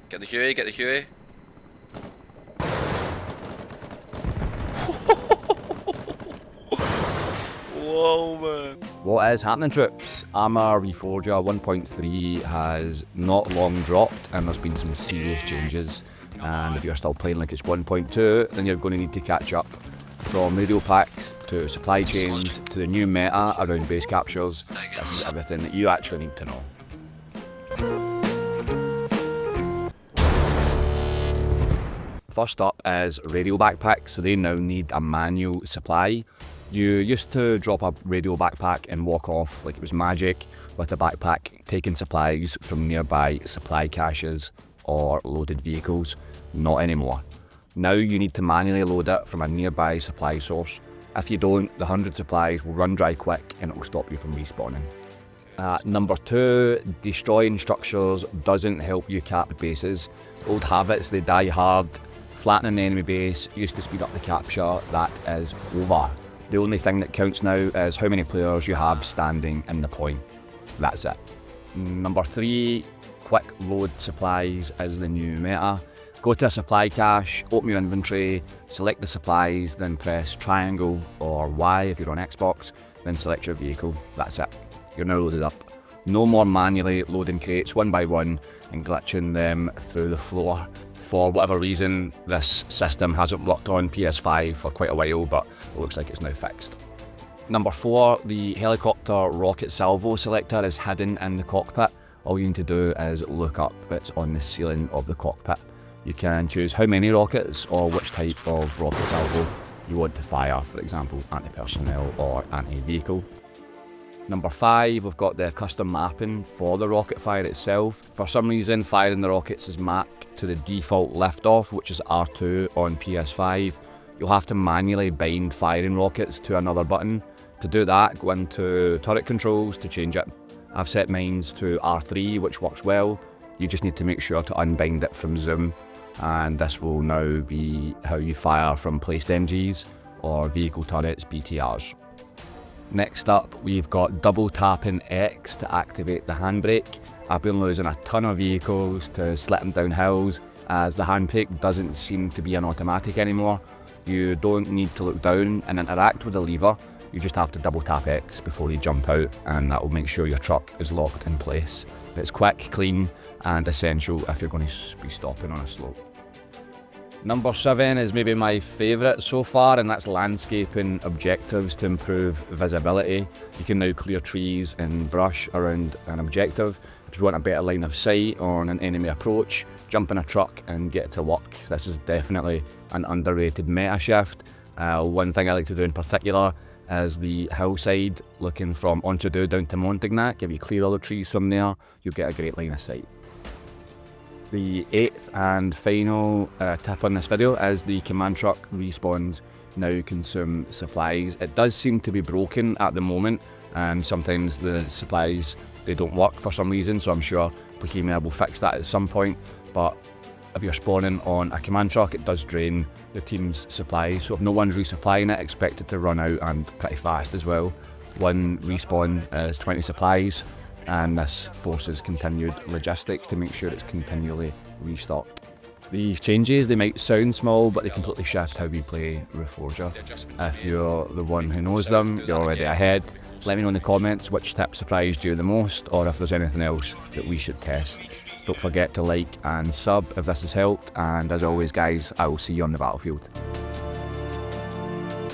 Get the Huey, get the Huey. Whoa, man. What is happening, troops? Arma Reforger 1.3 has not long dropped and there's been some serious changes. And if you're still playing like it's 1.2, then you're going to need to catch up. From radio packs to supply chains to the new meta around base captures, this is everything that you actually need to know. First up is radio backpacks, so they now need a manual supply. You used to drop a radio backpack and walk off like it was magic, with the backpack taking supplies from nearby supply caches or loaded vehicles. Not anymore. Now you need to manually load it from a nearby supply source. If you don't, the 100 supplies will run dry quick and it will stop you from respawning. Number 2, destroying structures doesn't help you cap bases. Old habits, they die hard. Flattening the enemy base used to speed up the capture. That is over. The only thing that counts now is how many players you have standing in the point. That's it. Number 3, quick load supplies is the new meta. Go to a supply cache, open your inventory, select the supplies, then press triangle or Y if you're on Xbox, then select your vehicle. That's it. You're now loaded up. No more manually loading crates one by one and glitching them through the floor. For whatever reason, this system hasn't worked on PS5 for quite a while, but it looks like it's now fixed. Number 4, the helicopter rocket salvo selector is hidden in the cockpit. All you need to do is look up, it's on the ceiling of the cockpit. You can choose how many rockets or which type of rocket salvo you want to fire, for example, anti-personnel or anti-vehicle. Number 5, we've got the custom mapping for the rocket fire itself. For some reason, firing the rockets is mapped to the default liftoff, which is R2 on PS5. You'll have to manually bind firing rockets to another button. To do that, go into turret controls to change it. I've set mine to R3, which works well. You just need to make sure to unbind it from zoom, and this will now be how you fire from placed MGs or vehicle turrets BTRs. Next up, we've got double tapping X to activate the handbrake. I've been losing a ton of vehicles to slipping down hills as the handbrake doesn't seem to be an automatic anymore. You don't need to look down and interact with the lever. You just have to double tap X before you jump out, and that will make sure your truck is locked in place. It's quick, clean and essential if you're going to be stopping on a slope. Number 7 is maybe my favourite so far, and that's landscaping objectives to improve visibility. You can now clear trees and brush around an objective. If you want a better line of sight on an enemy approach, jump in a truck and get to work. This is definitely an underrated meta shift. One thing I like to do in particular is the hillside, looking from Entradu down to Montignac. If you clear all the trees from there, you'll get a great line of sight. The 8th and final tip on this video is the command truck respawns now consume supplies. It does seem to be broken at the moment, and sometimes the supplies, they don't work for some reason, so I'm sure Bohemia will fix that at some point. But if you're spawning on a command truck, it does drain the team's supplies, so if no one's resupplying it, expect it to run out, and pretty fast as well. One respawn is 20 supplies, and this forces continued logistics to make sure it's continually restocked. These changes, they might sound small, but they completely shift how we play Reforger. If you're the one who knows them, you're already ahead. Let me know in the comments which tip surprised you the most, or if there's anything else that we should test. Don't forget to like and sub if this has helped, and as always guys, I will see you on the battlefield.